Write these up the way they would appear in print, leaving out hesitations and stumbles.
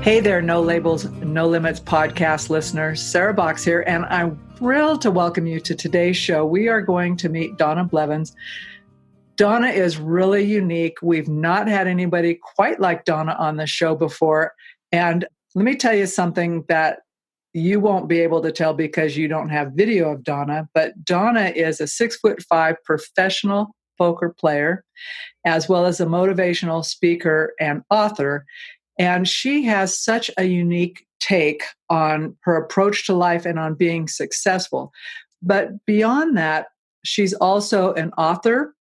Hey there, No Labels, No Limits podcast listeners. Sarah Box here, and I'm thrilled to welcome you to today's show. We are going to meet Donna Blevins. Donna is really unique. We've not had anybody quite like Donna on the show before. And let me tell you something that you won't be able to tell because you don't have video of Donna, but Donna is a 6'5" professional poker player, as well as a motivational speaker and author. And she has such a unique take on her approach to life and on being successful. But beyond that, she's also an author.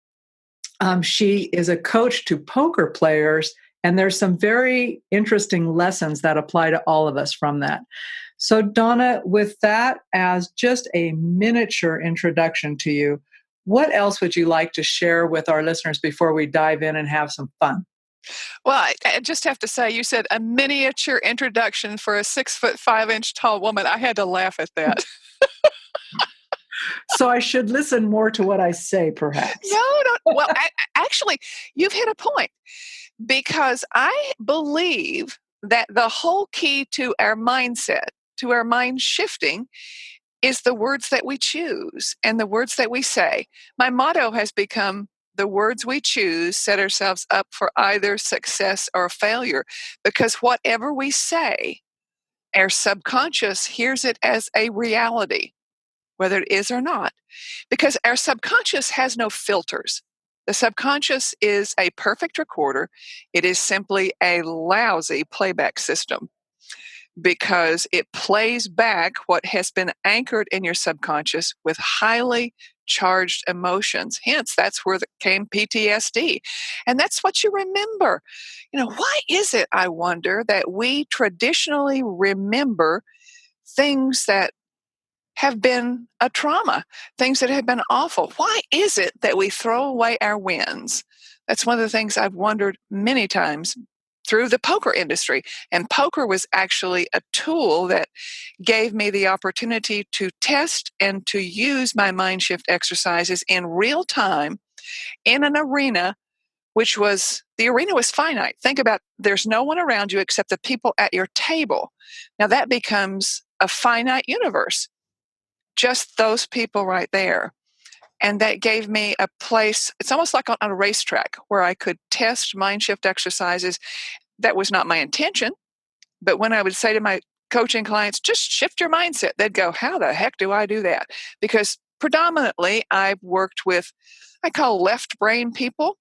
She is a coach to poker players, and there's some very interesting lessons that apply to all of us from that. So, Donna, with that as just a miniature introduction to you, what else would you like to share with our listeners before we dive in and have some fun? Well, I just have to say, you said a miniature introduction for a 6'5" tall woman. I had to laugh at that. So I should listen more to what I say, perhaps. No. Well, actually, you've hit a point, because I believe that the whole key to our mindset, to our mind shifting, is the words that we choose and the words that we say. My motto has become, the words we choose set ourselves up for either success or failure, because whatever we say, our subconscious hears it as a reality, whether it is or not, because our subconscious has no filters. The subconscious is a perfect recorder. It is simply a lousy playback system, because it plays back what has been anchored in your subconscious with highly charged emotions. Hence, that's where came PTSD. And that's what you remember. Why is it, I wonder, that we traditionally remember things that have been a trauma, things that have been awful? Why is it that we throw away our wins? That's one of the things I've wondered many times through the poker industry. And poker was actually a tool that gave me the opportunity to test and to use my mind shift exercises in real time in an arena, the arena was finite. Think about, there's no one around you except the people at your table. Now that becomes a finite universe. Just those people right there. And that gave me a place, it's almost like on a racetrack, where I could test mind shift exercises. That was not my intention. But when I would say to my coaching clients, just shift your mindset, they'd go, how the heck do I do that? Because predominantly I've worked with, I call left brain people,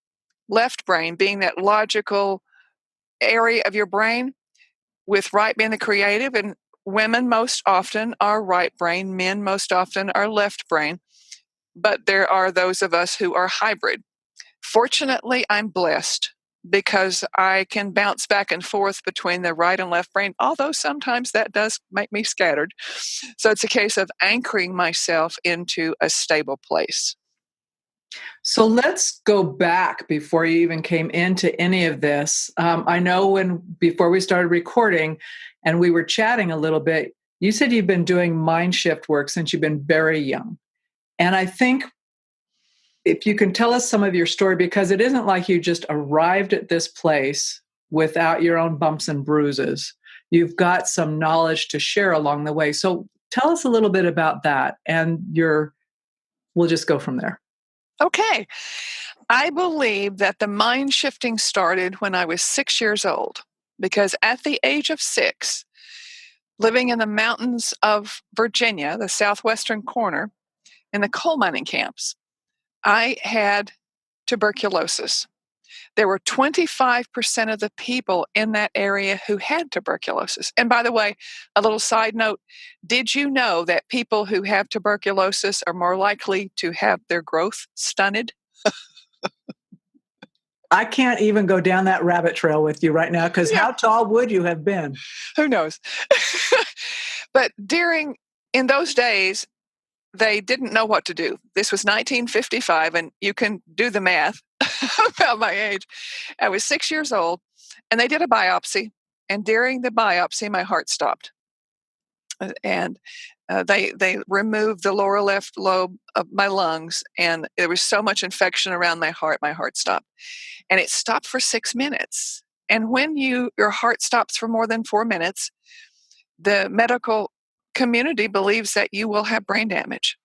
left brain being that logical area of your brain, with right being the creative. And women most often are right brain, men most often are left brain. But there are those of us who are hybrid. Fortunately, I'm blessed because I can bounce back and forth between the right and left brain, although sometimes that does make me scattered. So it's a case of anchoring myself into a stable place. So let's go back before you even came into any of this. I know before we started recording and we were chatting a little bit, you said you've been doing mind shift work since you've been very young. And I think if you can tell us some of your story, because it isn't like you just arrived at this place without your own bumps and bruises. You've got some knowledge to share along the way. So tell us a little bit about that, and we'll just go from there. Okay. I believe that the mind shifting started when I was 6 years old, because at the age of 6, living in the mountains of Virginia, the southwestern corner, in the coal mining camps, I had tuberculosis. There were 25% of the people in that area who had tuberculosis. And by the way, a little side note, did you know that people who have tuberculosis are more likely to have their growth stunted? I can't even go down that rabbit trail with you right now, because How tall would you have been? Who knows? But in those days, they didn't know what to do. This was 1955, and you can do the math about my age. I was 6 years old, and they did a biopsy. And during the biopsy, my heart stopped. And they removed the lower left lobe of my lungs, and there was so much infection around my heart stopped. And it stopped for 6 minutes. And when your heart stops for more than 4 minutes, the medical community believes that you will have brain damage.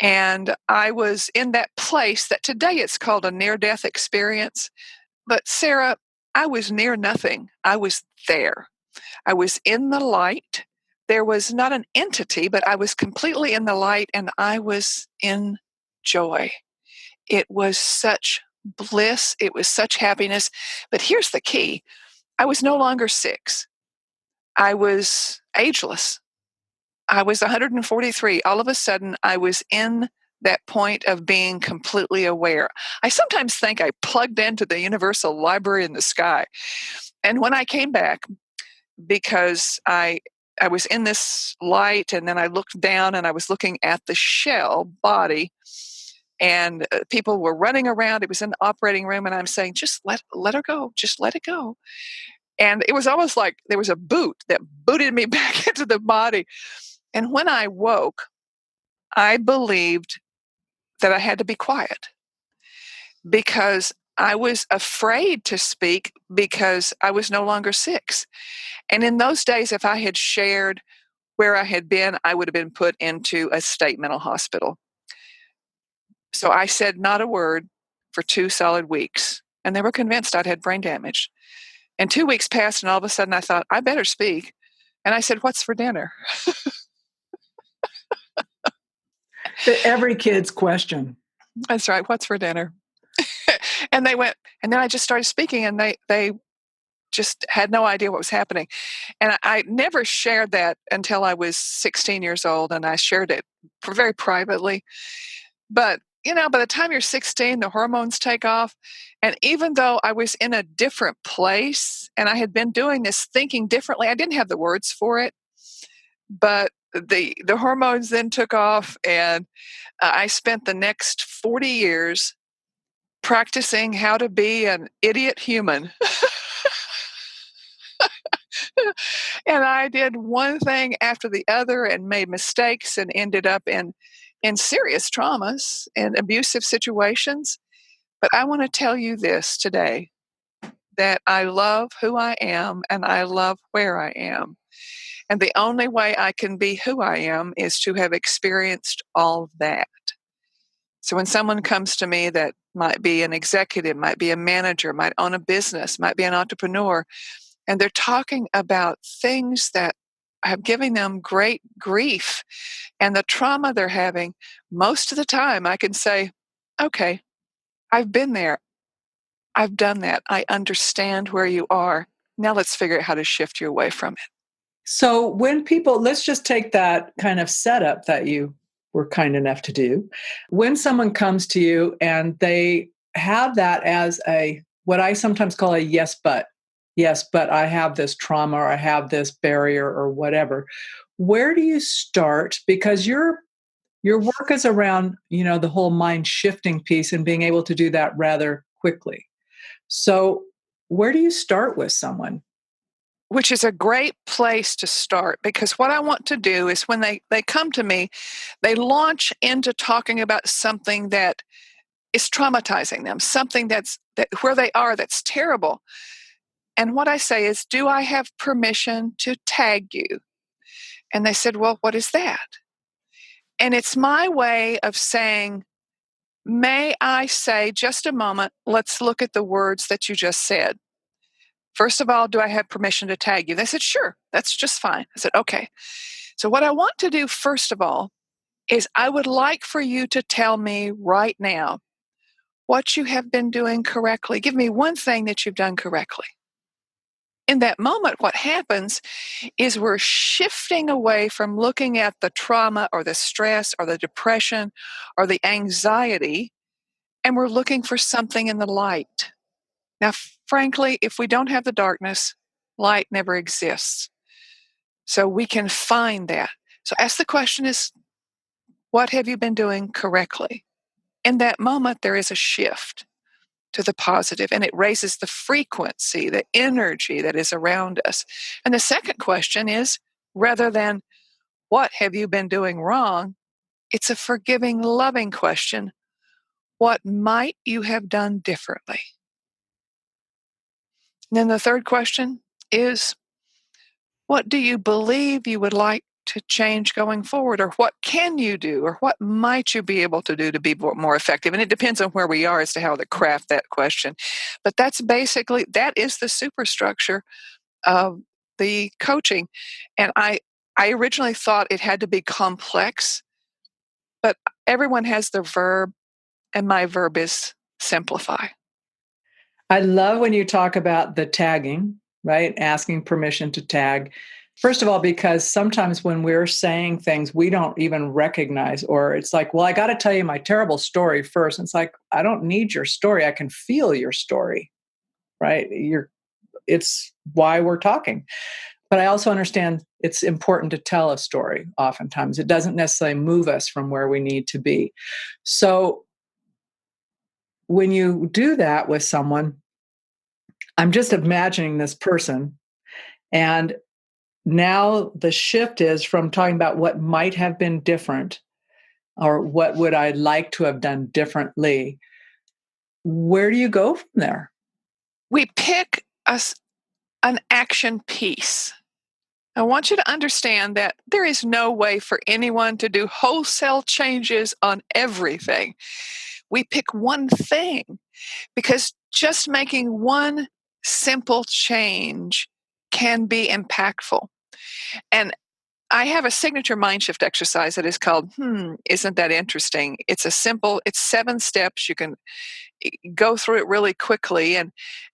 And I was in that place that today it's called a near-death experience. But Sarah, I was near nothing. I was there. I was in the light. There was not an entity, but I was completely in the light and I was in joy. It was such bliss. It was such happiness. But here's the key. I was no longer 6. I was ageless. I was 143. All of a sudden, I was in that point of being completely aware. I sometimes think I plugged into the universal library in the sky. And when I came back, because I was in this light, and then I looked down and I was looking at the shell body, and people were running around. It was in the operating room, and I'm saying, just let her go. Just let it go. And it was almost like there was a boot that booted me back into the body. And when I woke, I believed that I had to be quiet because I was afraid to speak because I was no longer 6. And in those days, if I had shared where I had been, I would have been put into a state mental hospital. So I said not a word for 2 solid weeks. And they were convinced I'd had brain damage. And 2 weeks passed, and all of a sudden I thought, I better speak. And I said, what's for dinner? Every kid's question. That's right. What's for dinner? And they went, and then I just started speaking, and they just had no idea what was happening. And I never shared that until I was 16 years old, and I shared it very privately. But, by the time you're 16, the hormones take off. And even though I was in a different place and I had been doing this thinking differently, I didn't have the words for it. But the hormones then took off, and I spent the next 40 years practicing how to be an idiot human. And I did one thing after the other and made mistakes and ended up in serious traumas and abusive situations. But I want to tell you this today, that I love who I am and I love where I am. And the only way I can be who I am is to have experienced all of that. So when someone comes to me that might be an executive, might be a manager, might own a business, might be an entrepreneur, and they're talking about things that have given them great grief and the trauma they're having, most of the time I can say, okay, I've been there. I've done that. I understand where you are. Now let's figure out how to shift you away from it. So when people, let's just take that kind of setup that you were kind enough to do. When someone comes to you and they have that as what I sometimes call a yes, but I have this trauma or I have this barrier or whatever. Where do you start? Because your work is around, the whole mind shifting piece and being able to do that rather quickly. So where do you start with someone? Which is a great place to start, because what I want to do is when they come to me, they launch into talking about something that is traumatizing them, something that where they are that's terrible. And what I say is, do I have permission to tag you? And they said, well, what is that? And it's my way of saying, may I say, just a moment, let's look at the words that you just said. First of all, do I have permission to tag you? They said, sure, that's just fine. I said, okay. So what I want to do, first of all, is I would like for you to tell me right now what you have been doing correctly. Give me one thing that you've done correctly. In that moment, what happens is we're shifting away from looking at the trauma or the stress or the depression or the anxiety, and we're looking for something in the light. Now, frankly, if we don't have the darkness, light never exists. So we can find that. So ask the question is, what have you been doing correctly? In that moment, there is a shift to the positive, and it raises the frequency, the energy that is around us. And the second question is, rather than what have you been doing wrong, it's a forgiving, loving question. What might you have done differently? And then the third question is, what do you believe you would like to change going forward? Or what can you do? Or what might you be able to do to be more effective? And it depends on where we are as to how to craft that question. But that is the superstructure of the coaching. And I originally thought it had to be complex, but everyone has their verb, and my verb is simplify. I love when you talk about the tagging, right? Asking permission to tag. First of all, because sometimes when we're saying things we don't even recognize, or it's like, well, I got to tell you my terrible story first. And it's like, I don't need your story. I can feel your story, right? It's why we're talking. But I also understand it's important to tell a story oftentimes. It doesn't necessarily move us from where we need to be. So when you do that with someone, I'm just imagining this person. And now the shift is from talking about what might have been different or what would I like to have done differently. Where do you go from there? We pick an action piece. I want you to understand that there is no way for anyone to do wholesale changes on everything. We pick one thing because just making one simple change can be impactful. And I have a signature mind shift exercise that is called, isn't that interesting? It's 7 steps. You can go through it really quickly.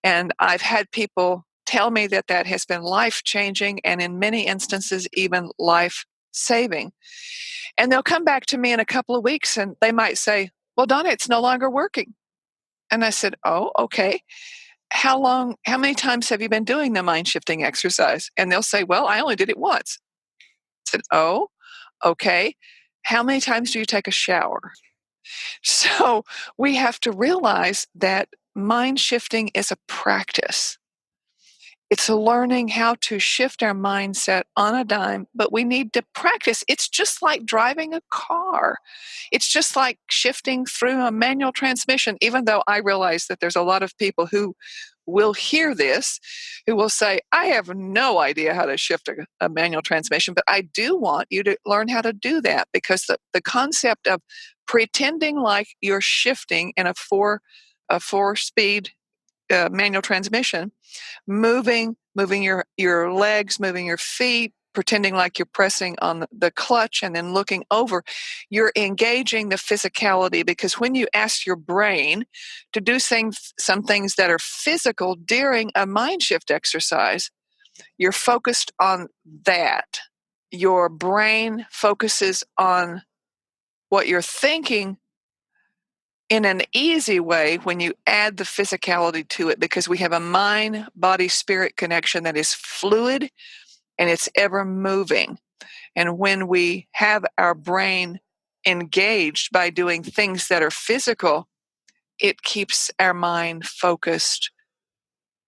And I've had people tell me that has been life changing and in many instances, even life saving. And they'll come back to me in a couple of weeks and they might say, well, Donna, it's no longer working. And I said, oh, okay. How many times have you been doing the mind shifting exercise? And they'll say, well, I only did it once. I said, oh, okay. How many times do you take a shower? So we have to realize that mind shifting is a practice. It's learning how to shift our mindset on a dime, but we need to practice. It's just like driving a car. It's just like shifting through a manual transmission, even though I realize that there's a lot of people who will hear this, who will say, I have no idea how to shift a manual transmission, but I do want you to learn how to do that because the concept of pretending like you're shifting in a four-speed manual transmission, moving your legs, moving your feet, pretending like you're pressing on the clutch and then looking over, you're engaging the physicality because when you ask your brain to do some things that are physical during a mind shift exercise, you're focused on that. Your brain focuses on what you're thinking in an easy way when you add the physicality to it because we have a mind body spirit connection that is fluid and it's ever moving. And when we have our brain engaged by doing things that are physical, it keeps our mind focused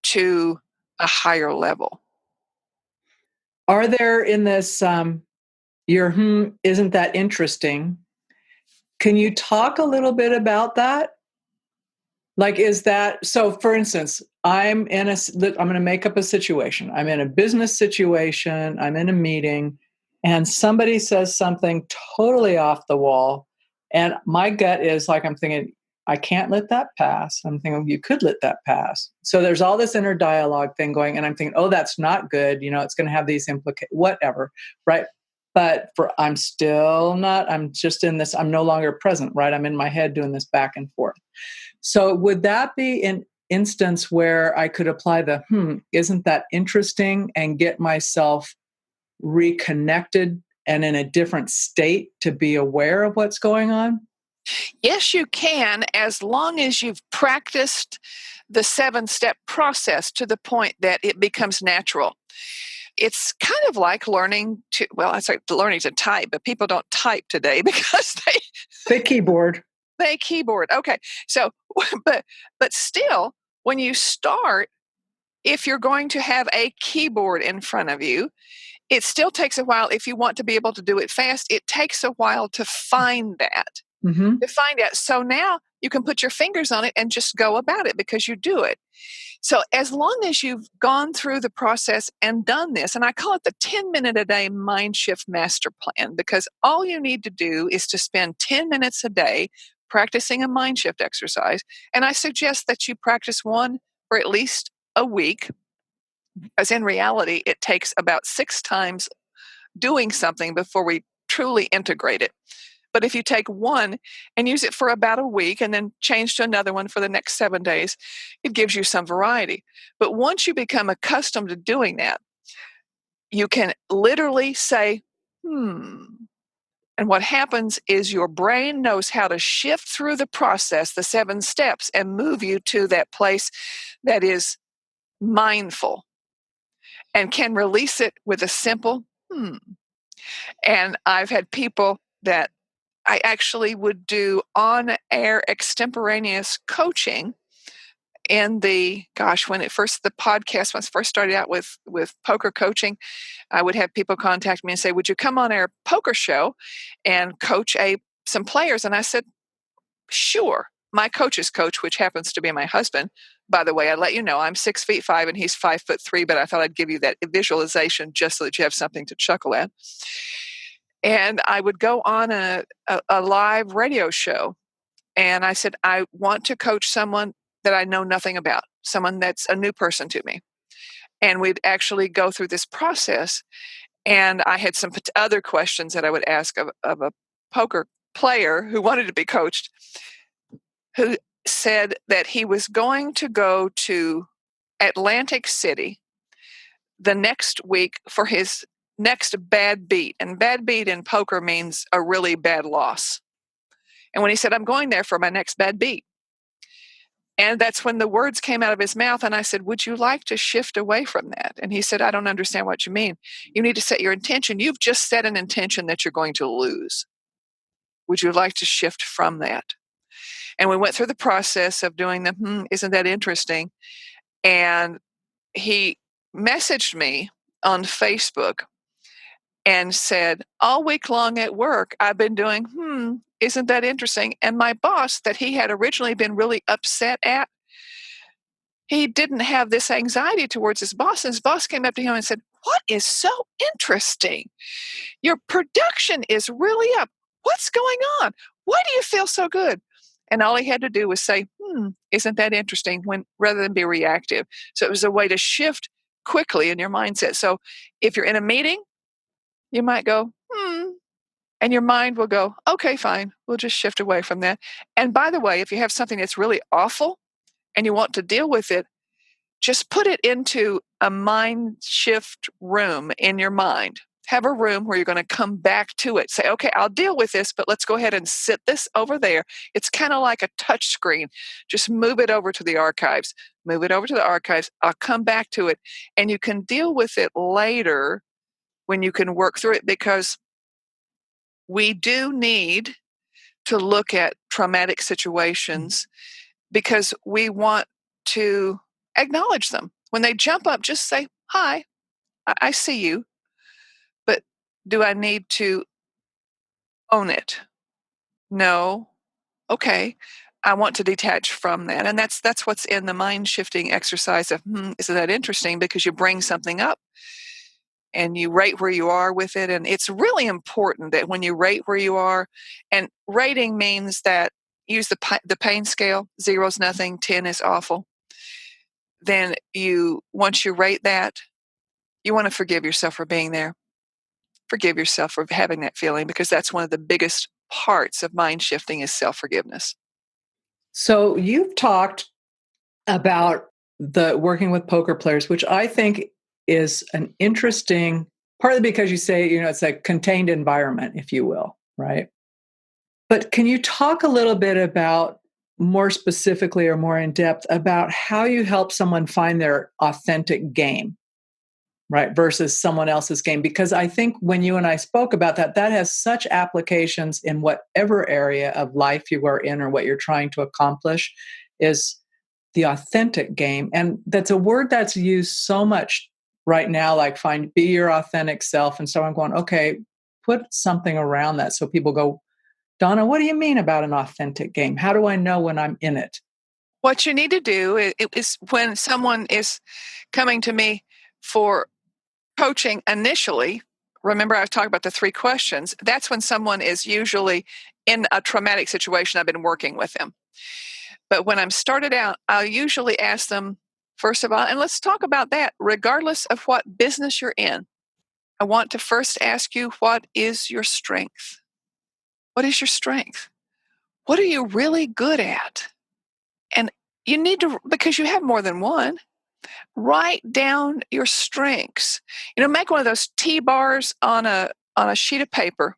to a higher level. Are there in this, isn't that interesting? Can you talk a little bit about that? Like, is that, so for instance, I'm going to make up a situation. I'm in a business situation. I'm in a meeting and somebody says something totally off the wall. And my gut is like, I'm thinking, I can't let that pass. I'm thinking, you could let that pass. So there's all this inner dialogue thing going. And I'm thinking, oh, that's not good. It's going to have these whatever. Right. But I'm still not, I'm just in this, I'm no longer present, right? I'm in my head doing this back and forth. So would that be an instance where I could apply isn't that interesting and get myself reconnected and in a different state to be aware of what's going on? Yes, you can, as long as you've practiced the 7-step process to the point that it becomes natural. It's kind of like learning to type, but people don't type today because they keyboard. They keyboard. Okay. So, but still, when you start, if you're going to have a keyboard in front of you, it still takes a while. If you want to be able to do it fast, it takes a while to find that. Mm-hmm. to find out. So now you can put your fingers on it and just go about it because you do it. So as long as you've gone through the process and done this, and I call it the 10-minute a day mind shift master plan, because all you need to do is to spend 10 minutes a day practicing a mind shift exercise. And I suggest that you practice one for at least a week, as in reality, it takes about 6 times doing something before we truly integrate it. But if you take one and use it for about a week and then change to another one for the next 7 days, it gives you some variety. But once you become accustomed to doing that, you can literally say, And what happens is your brain knows how to shift through the process, the 7 steps, and move you to that place that is mindful and can release it with a simple, And I've had people that I actually would do on-air extemporaneous coaching in when the podcast was first started out with poker coaching. I would have people contact me and say, would you come on our poker show and coach some players? And I said, sure. My coach's coach, which happens to be my husband, by the way, I let you know I'm 6'5" and he's 5'3", but I thought I'd give you that visualization just so that you have something to chuckle at. And I would go on a live radio show. And I said, I want to coach someone that I know nothing about, someone that's a new person to me. And we'd actually go through this process. And I had some other questions that I would ask of a poker player who wanted to be coached, who said that he was going to go to Atlantic City the next week for his next bad beat. And bad beat in poker means a really bad loss. And when he said, I'm going there for my next bad beat. And that's when the words came out of his mouth. And I said, would you like to shift away from that? And he said, I don't understand what you mean. You need to set your intention. You've just set an intention that you're going to lose. Would you like to shift from that? And we went through the process of doing isn't that interesting? And he messaged me on Facebook and said, all week long at work, I've been doing, isn't that interesting? And my boss that he had originally been really upset at, he didn't have this anxiety towards his boss. And his boss came up to him and said, what is so interesting? Your production is really up. What's going on? Why do you feel so good? And all he had to do was say, isn't that interesting, rather than be reactive. So it was a way to shift quickly in your mindset. So if you're in a meeting, you might go, and your mind will go, okay, fine. We'll just shift away from that. And by the way, if you have something that's really awful and you want to deal with it, just put it into a mind shift room in your mind. Have a room where you're going to come back to it. Say, okay, I'll deal with this, but let's go ahead and sit this over there. It's kind of like a touch screen. Just move it over to the archives. Move it over to the archives. I'll come back to it. And you can deal with it later when you can work through it, because we do need to look at traumatic situations because we want to acknowledge them. When they jump up, just say, hi, I see you, but do I need to own it? No. Okay. I want to detach from that. And that's what's in the mind shifting exercise of, isn't that interesting? Because you bring something up and you rate where you are with it. And it's really important that when you rate where you are, and rating means that use the pain scale, 0 is nothing, 10 is awful. Then once you rate that, you want to forgive yourself for being there. Forgive yourself for having that feeling, because that's one of the biggest parts of mind shifting is self-forgiveness. So you've talked about the working with poker players, which I think is an interesting, partly because you say, it's a contained environment, if you will, right? But can you talk a little bit about, more specifically or more in depth, about how you help someone find their authentic game, right, versus someone else's game? Because I think when you and I spoke about that, that has such applications in whatever area of life you are in or what you're trying to accomplish, is the authentic game. And that's a word that's used so much right now, like be your authentic self. And so I'm going, okay, put something around that so people go, Donna, what do you mean about an authentic game? How do I know when I'm in it? What you need to do is when someone is coming to me for coaching initially, remember I was talking about the 3 questions, that's when someone is usually in a traumatic situation. I've been working with them. But when I'm started out, I'll usually ask them, first of all, and let's talk about that, regardless of what business you're in. I want to first ask you, what is your strength? What is your strength? What are you really good at? And you need to, because you have more than one, write down your strengths. Make one of those T-bars on a sheet of paper.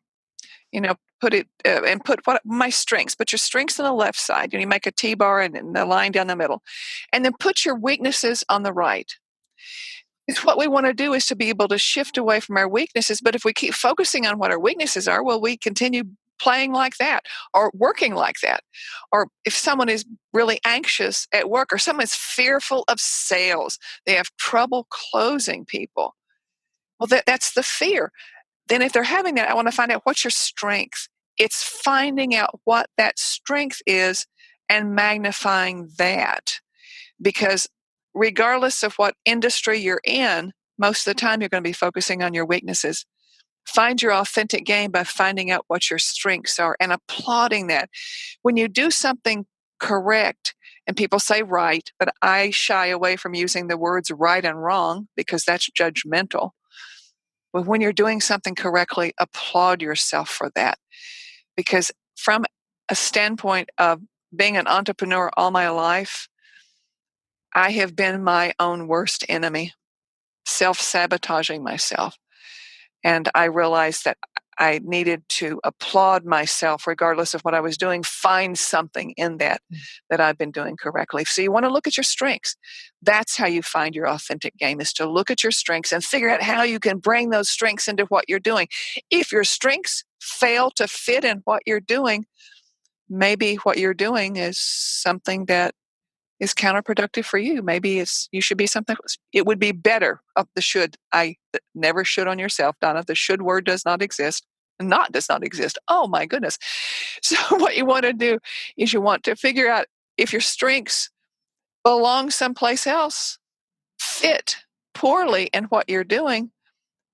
Put it and put what my strengths. Put your strengths on the left side. You make a T-bar and the line down the middle, and then put your weaknesses on the right. It's what we want to do is to be able to shift away from our weaknesses. But if we keep focusing on what our weaknesses are, well, we continue playing like that or working like that. Or if someone is really anxious at work or someone is fearful of sales, they have trouble closing people. Well, that's the fear. Then if they're having that, I want to find out what's your strength. It's finding out what that strength is and magnifying that. Because regardless of what industry you're in, most of the time you're going to be focusing on your weaknesses. Find your authentic game by finding out what your strengths are and applauding that. When you do something correct, and people say right, but I shy away from using the words right and wrong because that's judgmental. But when you're doing something correctly, applaud yourself for that. Because from a standpoint of being an entrepreneur all my life, I have been my own worst enemy, self-sabotaging myself. And I realized that I needed to applaud myself regardless of what I was doing, find something in that I've been doing correctly. So you want to look at your strengths. That's how you find your authentic game, is to look at your strengths and figure out how you can bring those strengths into what you're doing. If your strengths fail to fit in what you're doing, maybe what you're doing is something that is counterproductive for you. Maybe you should be something. It would be better. The should. I never should on yourself, Donna. The should word does not exist. Not does not exist. Oh my goodness. So what you want to do is you want to figure out if your strengths belong someplace else, fit poorly in what you're doing.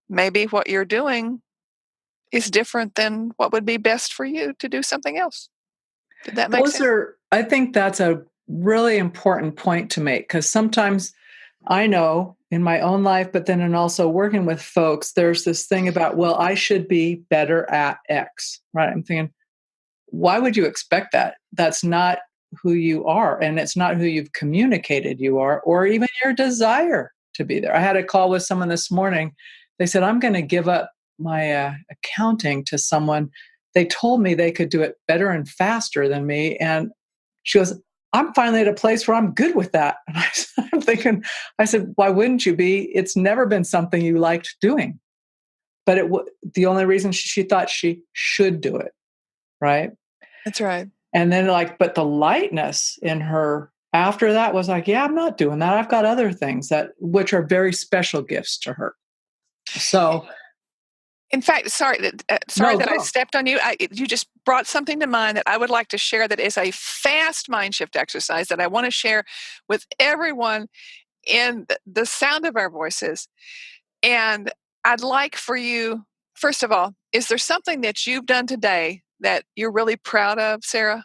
Maybe what you're doing is different than what would be best for you to do something else. Did that make sense? I think that's a really important point to make, because sometimes I know in my own life, but then in also working with folks, there's this thing about, well, I should be better at X, right? I'm thinking, why would you expect that? That's not who you are, and it's not who you've communicated you are, or even your desire to be there. I had a call with someone this morning. They said, I'm going to give up my accounting to someone. They told me they could do it better and faster than me. And she goes, I'm finally at a place where I'm good with that. And I'm thinking, I said, why wouldn't you be? It's never been something you liked doing. But the only reason she thought she should do it, right? That's right. And then but the lightness in her after that was like, yeah, I'm not doing that. I've got other things which are very special gifts to her. So, in fact, sorry that I stepped on you. You just brought something to mind that I would like to share that is a fast mind shift exercise that I want to share with everyone in the sound of our voices. And I'd like for you, first of all, is there something that you've done today that you're really proud of, Sarah?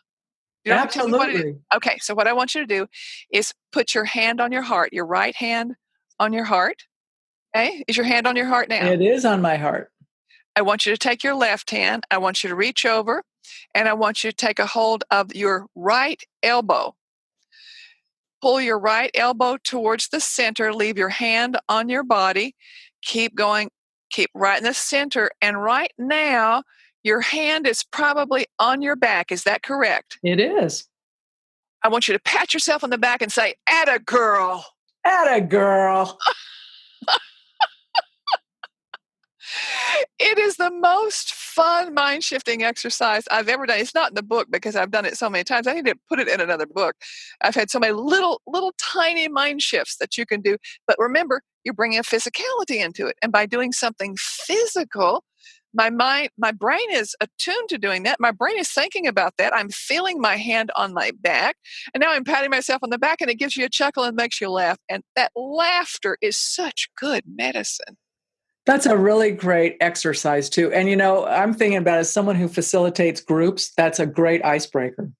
You don't have to tell me what it is. Okay, so what I want you to do is put your hand on your heart, your right hand on your heart. Okay, is your hand on your heart now? It is on my heart. I want you to take your left hand. I want you to reach over, and I want you to take a hold of your right elbow. Pull your right elbow towards the center. Leave your hand on your body. Keep going. Keep right in the center. And right now, your hand is probably on your back. Is that correct? It is. I want you to pat yourself on the back and say, "Atta girl." Atta girl. It is the most fun mind-shifting exercise I've ever done. It's not in the book because I've done it so many times. I need to put it in another book. I've had so many little tiny mind shifts that you can do. But remember, you're bringing a physicality into it. And by doing something physical, my brain is attuned to doing that. My brain is thinking about that. I'm feeling my hand on my back, and now I'm patting myself on the back, and it gives you a chuckle and makes you laugh. And that laughter is such good medicine. That's a really great exercise too. And I'm thinking about as someone who facilitates groups, that's a great icebreaker.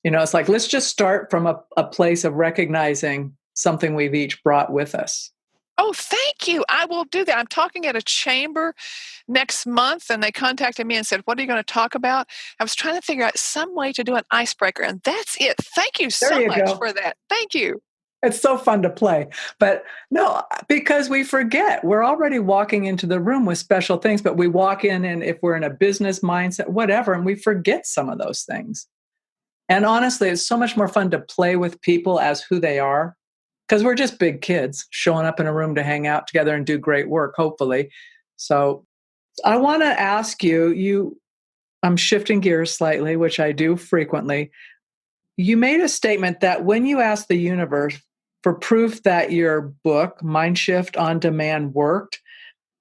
It's like, let's just start from a place of recognizing something we've each brought with us. Oh, thank you. I will do that. I'm talking at a chamber next month, and they contacted me and said, "What are you going to talk about?" I was trying to figure out some way to do an icebreaker, and that's it. Thank you There so you much go. for that. Thank you. It's so fun to play. But no, because we forget. We're already walking into the room with special things, but we walk in, and if we're in a business mindset, whatever, and we forget some of those things. And honestly, it's so much more fun to play with people as who they are, because we're just big kids showing up in a room to hang out together and do great work, hopefully. So I want to ask you, I'm shifting gears slightly, which I do frequently. You made a statement that when you asked the universe for proof that your book, Mind Shift on Demand, worked,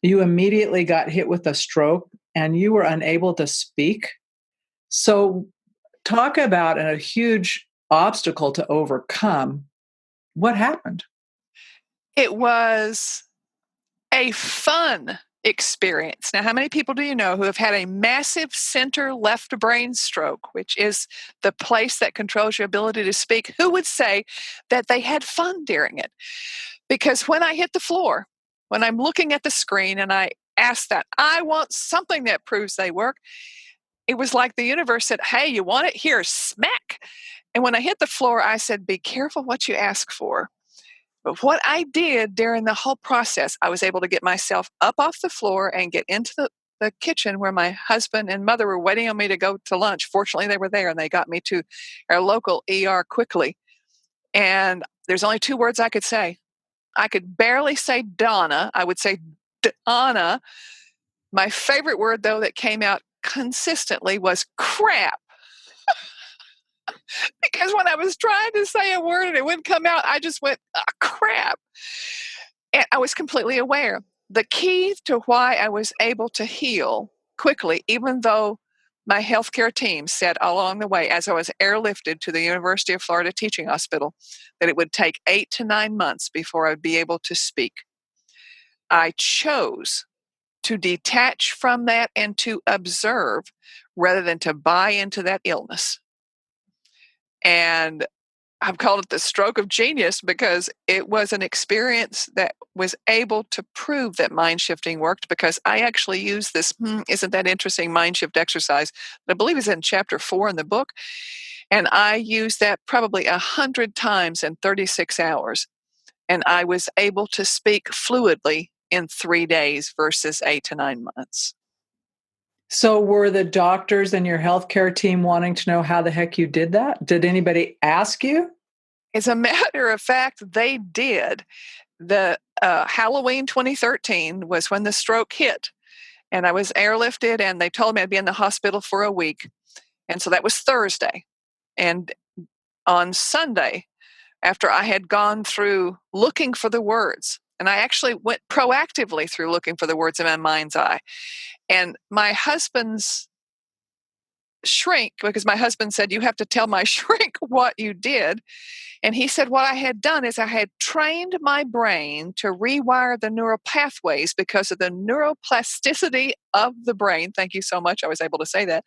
you immediately got hit with a stroke and you were unable to speak. So talk about a huge obstacle to overcome. What happened? It was a fun experience. Now, how many people do you know who have had a massive center left brain stroke, which is the place that controls your ability to speak? Who would say that they had fun during it? Because when I hit the floor, when I'm looking at the screen and I ask that, I want something that proves they work, it was like the universe said, "Hey, you want it? Here, smack." And when I hit the floor, I said, "Be careful what you ask for." But what I did during the whole process, I was able to get myself up off the floor and get into the kitchen where my husband and mother were waiting on me to go to lunch. Fortunately, they were there and they got me to our local ER quickly. And there's only two words I could say. I could barely say Donna. I would say Donna. My favorite word, though, that came out consistently was crap. Because when I was trying to say a word and it wouldn't come out, I just went, crap. And I was completely aware. The key to why I was able to heal quickly, even though my healthcare team said all along the way, as I was airlifted to the University of Florida Teaching Hospital, that it would take 8 to 9 months before I'd be able to speak. I chose to detach from that and to observe rather than to buy into that illness. And I've called it the stroke of genius because it was an experience that was able to prove that mind shifting worked, because I actually used this, isn't that interesting, mind shift exercise that I believe is in chapter 4 in the book. And I used that probably 100 times in 36 hours. And I was able to speak fluidly in 3 days versus 8 to 9 months. So were the doctors and your healthcare team wanting to know how the heck you did that? Did anybody ask you? As a matter of fact, they did. The Halloween 2013 was when the stroke hit, and I was airlifted, and they told me I'd be in the hospital for a week. And so that was Thursday. And on Sunday, after I had gone through looking for the words, and I actually went proactively through looking for the words in my mind's eye. And my husband's shrink, because my husband said, "You have to tell my shrink what you did." And he said, what I had done is I had trained my brain to rewire the neural pathways because of the neuroplasticity of the brain. Thank you so much. I was able to say that.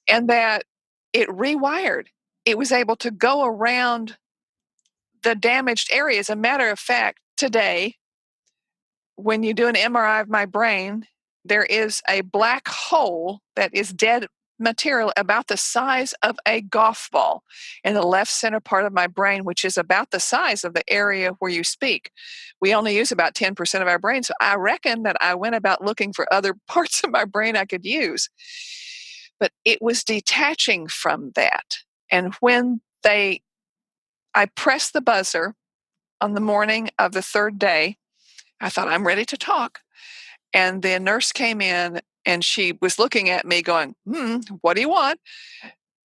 And that it rewired. It was able to go around the damaged areas. As a matter of fact, today, when you do an MRI of my brain, there is a black hole that is dead material about the size of a golf ball in the left center part of my brain, which is about the size of the area where you speak. We only use about 10% of our brain. So I reckon that I went about looking for other parts of my brain I could use. But it was detaching from that. And when I pressed the buzzer on the morning of the third day, I thought, I'm ready to talk. And the nurse came in and she was looking at me going, what do you want?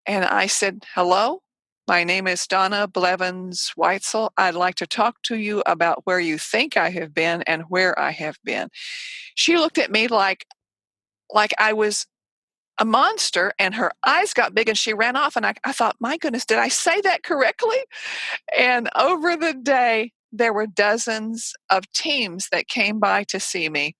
And I said, hello, my name is Donna Blevins Weitzel. I'd like to talk to you about where you think I have been and where I have been. She looked at me like like I was a monster, and her eyes got big and she ran off. And I thought, my goodness, did I say that correctly? And over the day, there were dozens of teams that came by to see me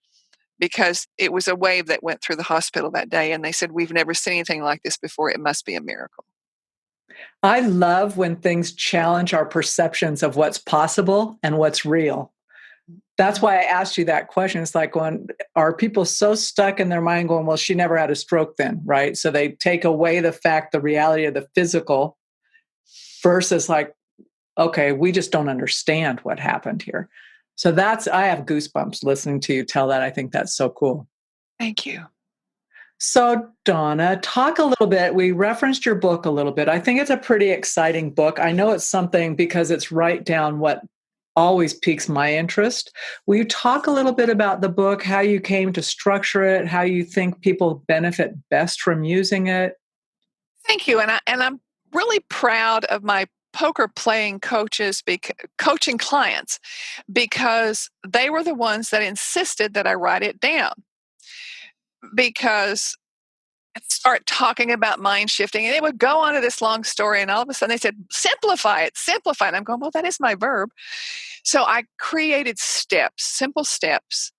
because it was a wave that went through the hospital that day. And they said, we've never seen anything like this before. It must be a miracle. I love when things challenge our perceptions of what's possible and what's real. That's why I asked you that question. It's like, are people so stuck in their mind going, well, she never had a stroke then, right? So they take away the reality of the physical versus like, okay, we just don't understand what happened here. So I have goosebumps listening to you tell that. I think that's so cool. Thank you. So, Donna, talk a little bit. We referenced your book a little bit. I think it's a pretty exciting book. I know it's something because it's right down what always piques my interest. Will you talk a little bit about the book, how you came to structure it, how you think people benefit best from using it? Thank you. And I'm really proud of my poker playing coaches, coaching clients, because they were the ones that insisted that I write it down. Because I'd start talking about mind shifting, and they would go on to this long story, and all of a sudden they said, simplify it, simplify it. I'm going, well, that is my verb. So I created steps, simple steps.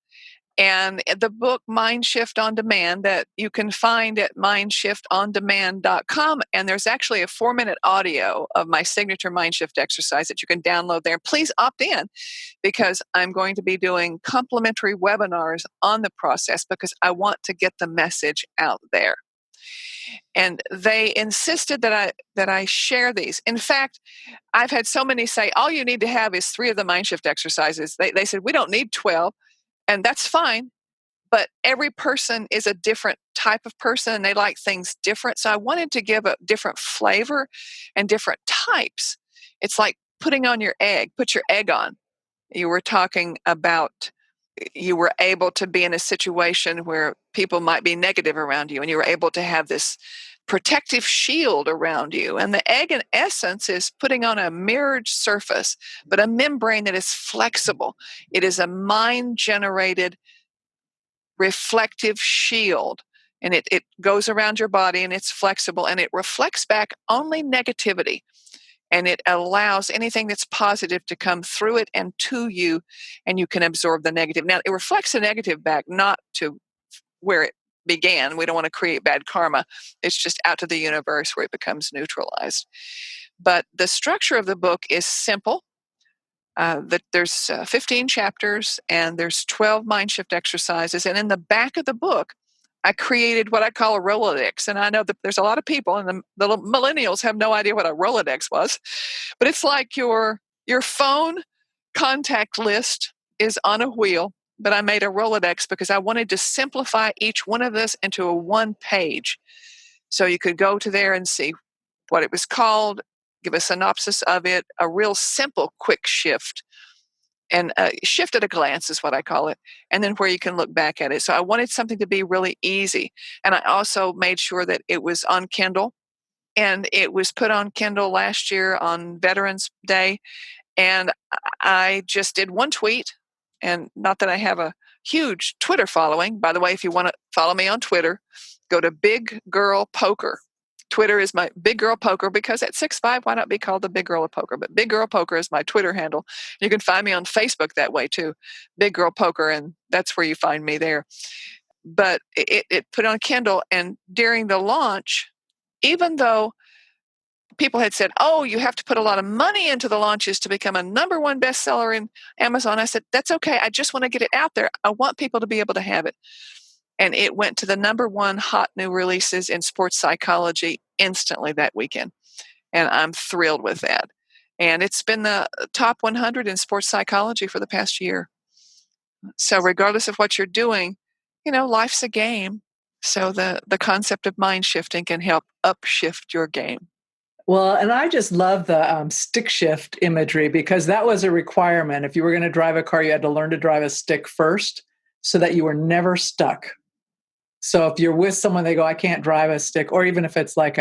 And the book Mind Shift on Demand that you can find at mindshiftoндemand.com. And there's actually a 4-minute audio of my signature mind shift exercise that you can download there. Please opt in, because I'm going to be doing complimentary webinars on the process because I want to get the message out there. And they insisted that I share these. In fact, I've had so many say, all you need to have is 3 of the mind shift exercises. They said, we don't need 12. And that's fine, but every person is a different type of person and they like things different. So I wanted to give a different flavor and different types. It's like putting on your egg, put your egg on. You were talking about you were able to be in a situation where people might be negative around you and you were able to have this protective shield around you. And the egg, in essence, is putting on a mirrored surface, but a membrane that is flexible. It is a mind-generated reflective shield. And it goes around your body and it's flexible and it reflects back only negativity. And it allows anything that's positive to come through it and to you, and you can absorb the negative. Now, it reflects the negative back, not to where it began. We don't want to create bad karma. It's just out to the universe where it becomes neutralized. But the structure of the book is simple. There's 15 chapters and there's 12 mind shift exercises. And in the back of the book, I created what I call a Rolodex. And I know that there's a lot of people, and the millennials have no idea what a Rolodex was, but it's like your phone contact list is on a wheel. But I made a Rolodex because I wanted to simplify each one of this into a one page. So you could go to there and see what it was called, give a synopsis of it, a real simple, quick shift. And shift at a glance is what I call it. And then where you can look back at it. So I wanted something to be really easy. And I also made sure that it was on Kindle. And it was put on Kindle last year on Veterans Day. And I just did one tweet. And not that I have a huge Twitter following. By the way, if you want to follow me on Twitter, go to Big Girl Poker. Twitter is my Big Girl Poker, because at 6'5", why not be called the Big Girl of Poker? But Big Girl Poker is my Twitter handle. You can find me on Facebook that way too, Big Girl Poker, and that's where you find me there. But it put on Kindle, and during the launch, even though people had said, oh, you have to put a lot of money into the launches to become a #1 bestseller in Amazon, I said, that's okay. I just want to get it out there. I want people to be able to have it. And it went to the #1 hot new releases in sports psychology instantly that weekend. And I'm thrilled with that. And it's been the top 100 in sports psychology for the past year. So regardless of what you're doing, life's a game. So the concept of mind shifting can help upshift your game. Well, and I just love the stick shift imagery, because that was a requirement. If you were going to drive a car, you had to learn to drive a stick first so that you were never stuck. So if you're with someone, they go, I can't drive a stick. Or even if it's like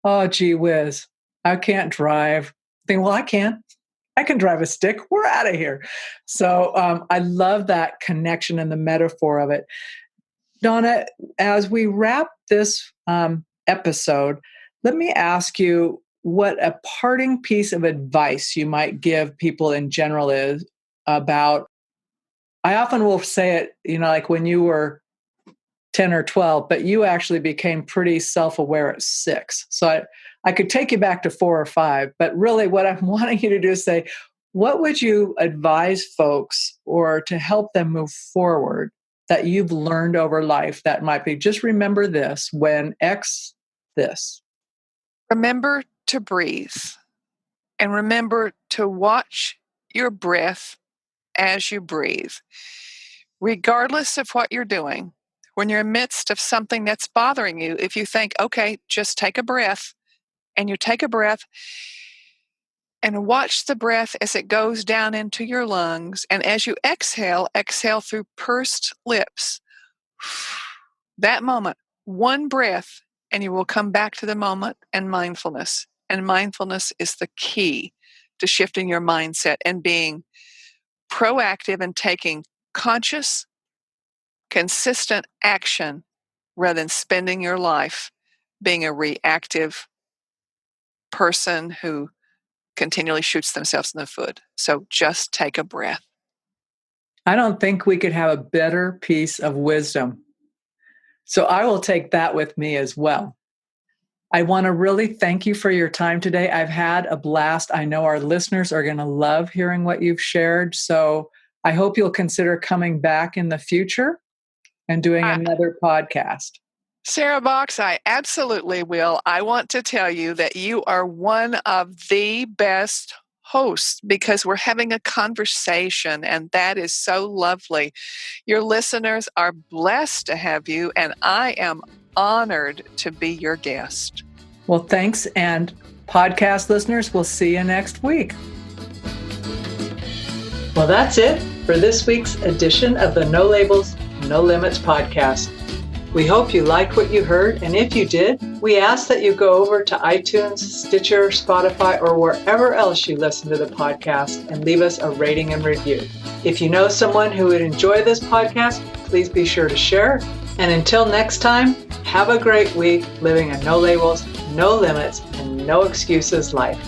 oh, gee whiz, I can't drive. Think, well, I can drive a stick. We're out of here. So I love that connection and the metaphor of it. Donna, as we wrap this episode, let me ask you what a parting piece of advice you might give people in general is about. I often will say it, like when you were 10 or 12, but you actually became pretty self-aware at 6. So I could take you back to 4 or 5, but really what I'm wanting you to do is say, what would you advise folks or to help them move forward that you've learned over life that might be, just remember this when X this? Remember to breathe, and remember to watch your breath as you breathe. Regardless of what you're doing, when you're in the midst of something that's bothering you, if you think, okay, just take a breath, and you take a breath and watch the breath as it goes down into your lungs. And as you exhale, exhale through pursed lips. That moment, one breath, and you will come back to the moment and mindfulness. And mindfulness is the key to shifting your mindset and being proactive and taking conscious, consistent action rather than spending your life being a reactive person who continually shoots themselves in the foot. So just take a breath. I don't think we could have a better piece of wisdom. So I will take that with me as well. I want to really thank you for your time today. I've had a blast. I know our listeners are going to love hearing what you've shared. So I hope you'll consider coming back in the future and doing another podcast. Sarah Box, I absolutely will. I want to tell you that you are one of the best hosts because we're having a conversation, and that is so lovely. Your listeners are blessed to have you, and I am honored to be your guest. Well, thanks. And podcast listeners, we'll see you next week. Well, that's it for this week's edition of the No Labels, No Limits podcast. We hope you liked what you heard, and if you did, we ask that you go over to iTunes, Stitcher, Spotify, or wherever else you listen to the podcast and leave us a rating and review. If you know someone who would enjoy this podcast, please be sure to share. And until next time, have a great week living a no labels, no limits, and no excuses life.